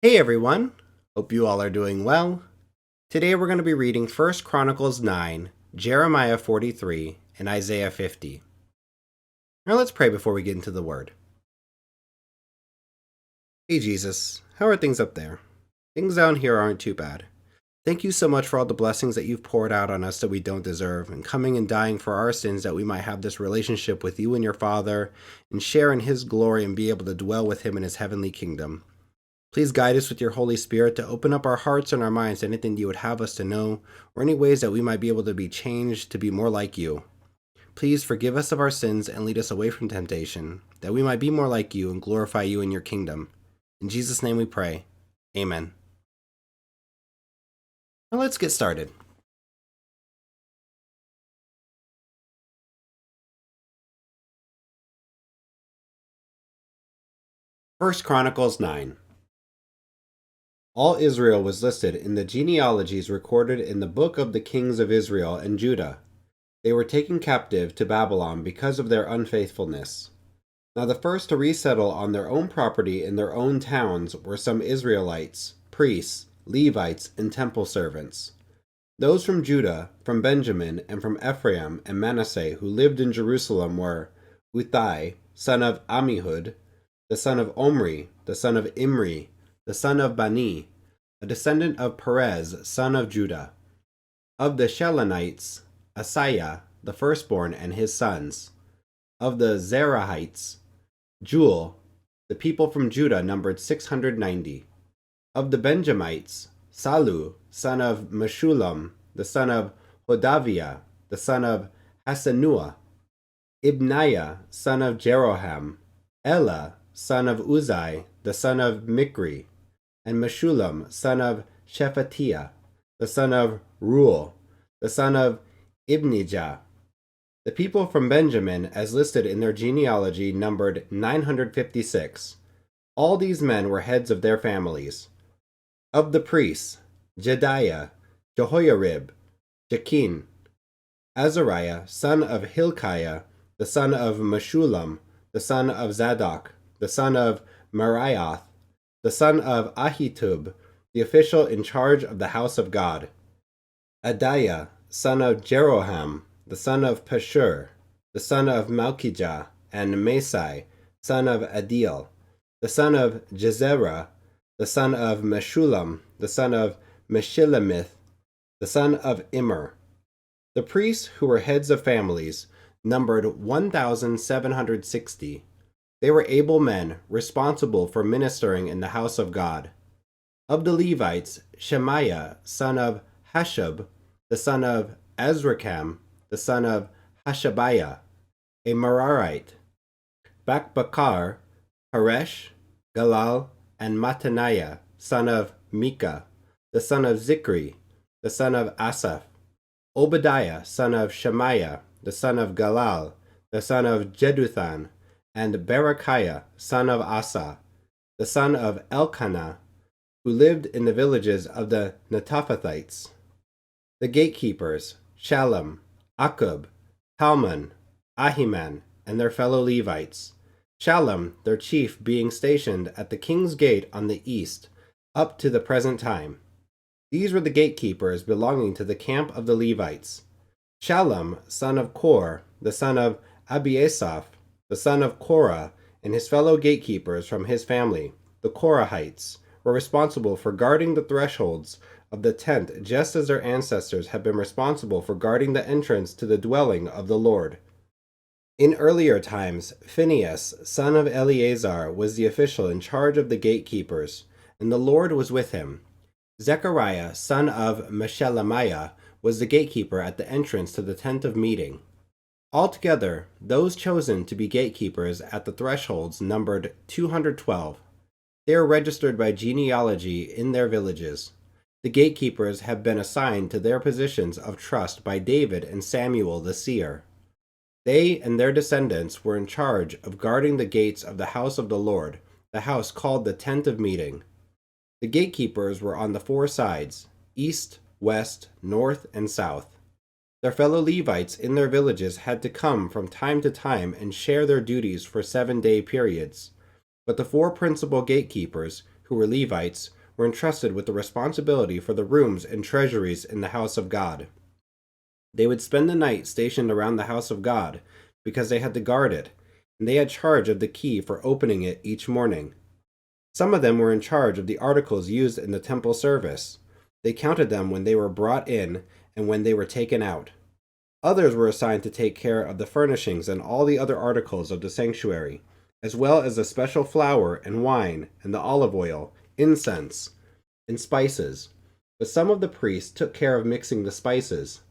Hey everyone, hope you all are doing well. Today we're going to be reading 1 Chronicles 9, Jeremiah 43, and Isaiah 50. Now let's pray before we get into the word. Hey Jesus, how are things up there? Things down here aren't too bad. Thank you so much for all the blessings that you've poured out on us that we don't deserve, and coming and dying for our sins that we might have this relationship with you and your Father, and share in his glory and be able to dwell with him in his heavenly kingdom. Please guide us with your Holy Spirit to open up our hearts and our minds to anything you would have us to know, or any ways that we might be able to be changed to be more like you. Please forgive us of our sins and lead us away from temptation, that we might be more like you and glorify you in your kingdom. In Jesus' name we pray. Amen. Now let's get started. First Chronicles 9. All Israel was listed in the genealogies recorded in the book of the kings of Israel and Judah. They were taken captive to Babylon because of their unfaithfulness. Now the first to resettle on their own property in their own towns were some Israelites, priests, Levites, and temple servants. Those from Judah, from Benjamin, and from Ephraim and Manasseh who lived in Jerusalem were Uthai, son of Ammihud, the son of Omri, the son of Imri, the son of Bani, a descendant of Perez, son of Judah. Of the Shelonites, Asaiah, the firstborn, and his sons. Of the Zerahites, Jewel. The people from Judah numbered 690. Of the Benjamites, Salu, son of Meshullam, the son of Hodaviah, the son of Hasanua. Ibniah, son of Jeroham. Ela, son of Uzai, the son of Mikri. And Meshullam, son of Shephatiah, the son of Ruel, the son of Ibnijah. The people from Benjamin, as listed in their genealogy, numbered 956. All these men were heads of their families. Of the priests, Jediah, Jehoiarib, Jachin, Azariah, son of Hilkiah, the son of Meshullam, the son of Zadok, the son of Merioth, the son of Ahitub, the official in charge of the house of God. Adiah, son of Jeroham, the son of Pashur, the son of Malchijah, and Masai, son of Adiel, the son of Jezerah, the son of Meshullam, the son of Meshilemith, the son of Immer. The priests, who were heads of families, numbered 1,760. They were able men, responsible for ministering in the house of God. Of the Levites, Shemaiah, son of Hashab, the son of Azrikam, the son of Hashabiah, a Merarite. Bakbakar, Haresh, Galal, and Mattaniah, son of Micah, the son of Zikri, the son of Asaph. Obadiah, son of Shemaiah, the son of Galal, the son of Jeduthan, and Berechiah, son of Asa, the son of Elkanah, who lived in the villages of the Netophathites. The gatekeepers, Shallum, Akub, Talmon, Ahiman, and their fellow Levites. Shallum, their chief, being stationed at the king's gate on the east, up to the present time. These were the gatekeepers belonging to the camp of the Levites. Shallum, son of Kor, the son of Abiasaph, the son of Korah, and his fellow gatekeepers from his family, the Korahites, were responsible for guarding the thresholds of the tent, just as their ancestors had been responsible for guarding the entrance to the dwelling of the Lord. In earlier times, Phinehas, son of Eleazar, was the official in charge of the gatekeepers, and the Lord was with him. Zechariah, son of Meshelemiah, was the gatekeeper at the entrance to the tent of meeting. Altogether, those chosen to be gatekeepers at the thresholds numbered 212. They are registered by genealogy in their villages. The gatekeepers have been assigned to their positions of trust by David and Samuel the seer. They and their descendants were in charge of guarding the gates of the house of the Lord, the house called the Tent of Meeting. The gatekeepers were on the four sides, east, west, north, and south. Their fellow Levites in their villages had to come from time to time and share their duties for 7-day periods. But the four principal gatekeepers, who were Levites, were entrusted with the responsibility for the rooms and treasuries in the house of God. They would spend the night stationed around the house of God, because they had to guard it, and they had charge of the key for opening it each morning. Some of them were in charge of the articles used in the temple service. They counted them when they were brought in and when they were taken out. Others were assigned to take care of the furnishings and all the other articles of the sanctuary, as well as the special flour and wine and the olive oil, incense, and spices. But some of the priests took care of mixing the spices.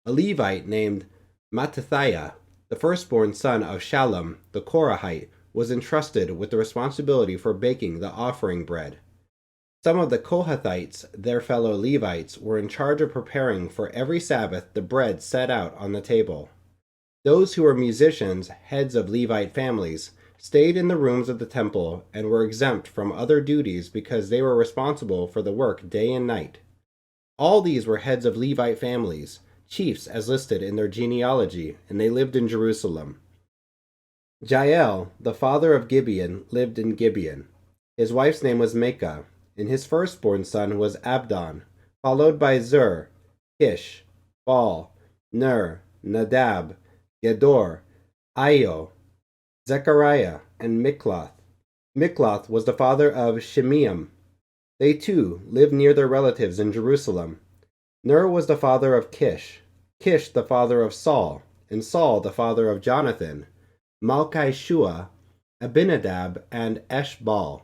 A Levite named Mattithiah, the firstborn son of Shallum the Korahite, was entrusted with the responsibility for baking the offering bread. Some of the Kohathites, their fellow Levites, were in charge of preparing for every Sabbath the bread set out on the table. Those who were musicians, heads of Levite families, stayed in the rooms of the temple and were exempt from other duties because they were responsible for the work day and night. All these were heads of Levite families, chiefs as listed in their genealogy, and they lived in Jerusalem. Jael, the father of Gibeon, lived in Gibeon. His wife's name was Maacah, and his firstborn son was Abdon, followed by Zur, Kish, Baal, Ner, Nadab, Gedor, Io, Zechariah, and Mikloth. Mikloth was the father of Shimeam. They too lived near their relatives in Jerusalem. Ner was the father of Kish, Kish the father of Saul, and Saul the father of Jonathan, Malchishua, Abinadab, and Eshbaal.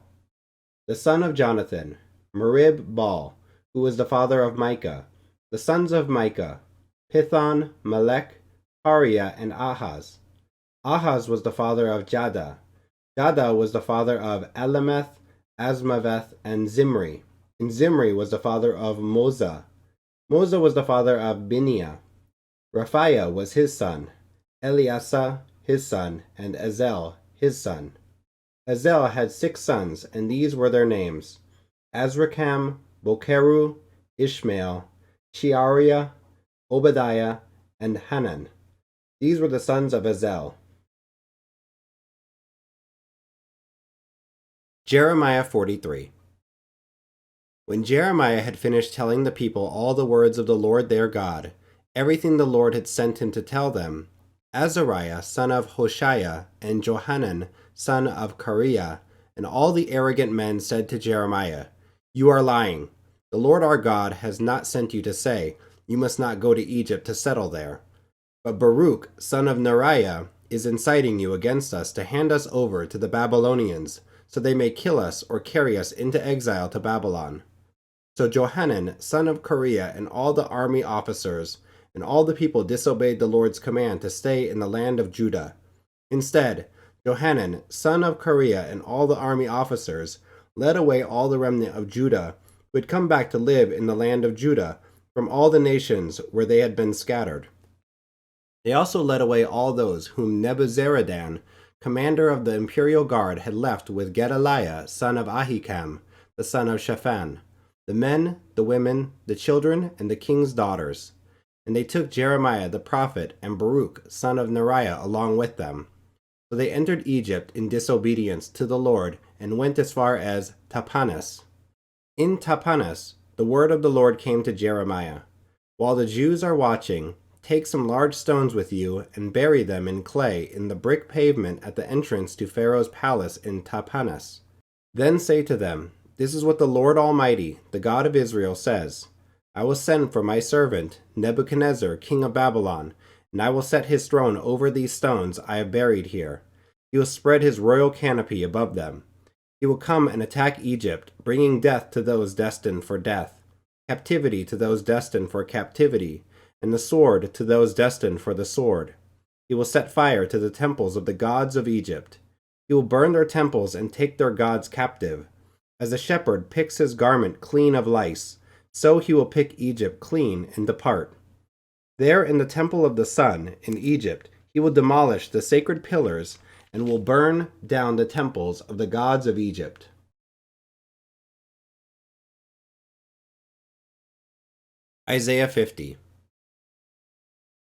The son of Jonathan, Merib-Baal, who was the father of Micah. The sons of Micah, Pithon, Melech, Pariah, and Ahaz. Ahaz was the father of Jada. Jada was the father of Alemeth, Asmaveth, and Zimri. And Zimri was the father of Moza. Moza was the father of Bineah. Raphiah was his son, Eliasa his son, and Azel his son. Azel had 6 sons, and these were their names: Azrikam, Bokeru, Ishmael, Sheariah, Obadiah, and Hanan. These were the sons of Azel. Jeremiah 43. When Jeremiah had finished telling the people all the words of the Lord their God, everything the Lord had sent him to tell them, Azariah son of Hoshiah and Johanan son of Kareah and all the arrogant men said to Jeremiah, "You are lying. The Lord our God has not sent you to say, 'You must not go to Egypt to settle there.' But Baruch son of Neriah is inciting you against us to hand us over to the Babylonians, so they may kill us or carry us into exile to Babylon." So Johanan son of Kareah and all the army officers and all the people disobeyed the Lord's command to stay in the land of Judah. Instead, Johanan son of Kareah and all the army officers led away all the remnant of Judah who had come back to live in the land of Judah from all the nations where they had been scattered. They also led away all those whom Nebuzaradan, commander of the imperial guard, had left with Gedaliah son of Ahikam, the son of Shaphan, the men, the women, the children, and the king's daughters. And they took Jeremiah the prophet and Baruch son of Neriah along with them. So they entered Egypt in disobedience to the Lord and went as far as Tahpanhes. In Tahpanhes, the word of the Lord came to Jeremiah. While the Jews are watching, take some large stones with you and bury them in clay in the brick pavement at the entrance to Pharaoh's palace in Tahpanhes. Then say to them, "This is what the Lord Almighty, the God of Israel, says. I will send for my servant, Nebuchadnezzar, king of Babylon, and I will set his throne over these stones I have buried here. He will spread his royal canopy above them. He will come and attack Egypt, bringing death to those destined for death, captivity to those destined for captivity, and the sword to those destined for the sword. He will set fire to the temples of the gods of Egypt. He will burn their temples and take their gods captive. As a shepherd picks his garment clean of lice, so he will pick Egypt clean and depart. There in the temple of the sun in Egypt, he will demolish the sacred pillars and will burn down the temples of the gods of Egypt." Isaiah 50.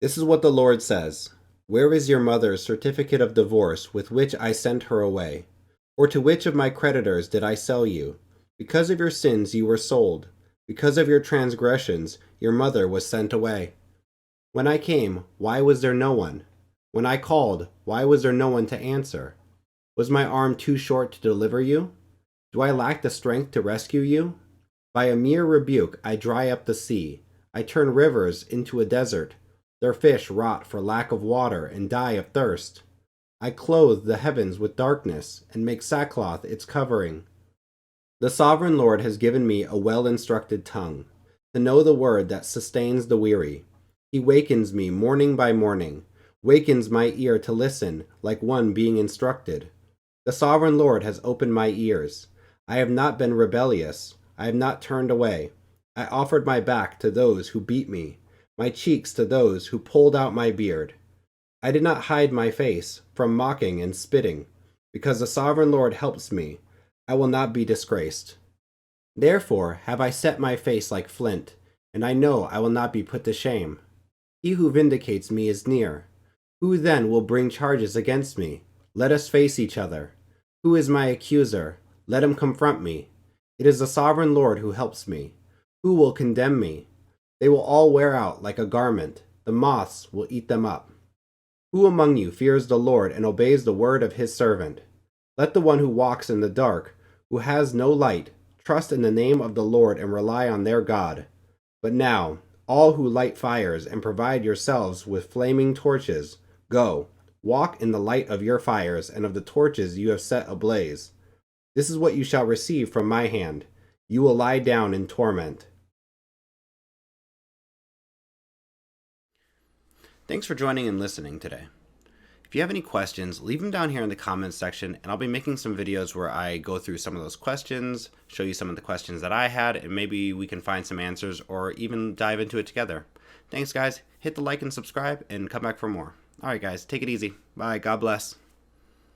This is what the Lord says: "Where is your mother's certificate of divorce with which I sent her away? Or to which of my creditors did I sell you? Because of your sins you were sold. Because of your transgressions your mother was sent away. When I came, why was there no one? When I called, why was there no one to answer? Was my arm too short to deliver you? Do I lack the strength to rescue you? By a mere rebuke I dry up the sea. I turn rivers into a desert. Their fish rot for lack of water and die of thirst. I clothe the heavens with darkness and make sackcloth its covering. The sovereign Lord has given me a well-instructed tongue, to know the word that sustains the weary. He wakens me morning by morning, wakens my ear to listen like one being instructed. The sovereign Lord has opened my ears. I have not been rebellious. I have not turned away. I offered my back to those who beat me, my cheeks to those who pulled out my beard. I did not hide my face from mocking and spitting. Because the sovereign Lord helps me, I will not be disgraced. Therefore have I set my face like flint, and I know I will not be put to shame. He who vindicates me is near. Who then will bring charges against me? Let us face each other. Who is my accuser? Let him confront me. It is the sovereign Lord who helps me. Who will condemn me? They will all wear out like a garment. The moths will eat them up. Who among you fears the Lord and obeys the word of his servant? Let the one who walks in the dark, who has no light, trust in the name of the Lord and rely on their God. But now, all who light fires and provide yourselves with flaming torches, go, walk in the light of your fires and of the torches you have set ablaze. This is what you shall receive from my hand. You will lie down in torment. Thanks for joining and listening today. If you have any questions, leave them down here in the comments section, and I'll be making some videos where I go through some of those questions, show you some of the questions that I had, and maybe we can find some answers or even dive into it together. Thanks, guys. Hit the like and subscribe, and come back for more. All right, guys, take it easy. Bye. God bless.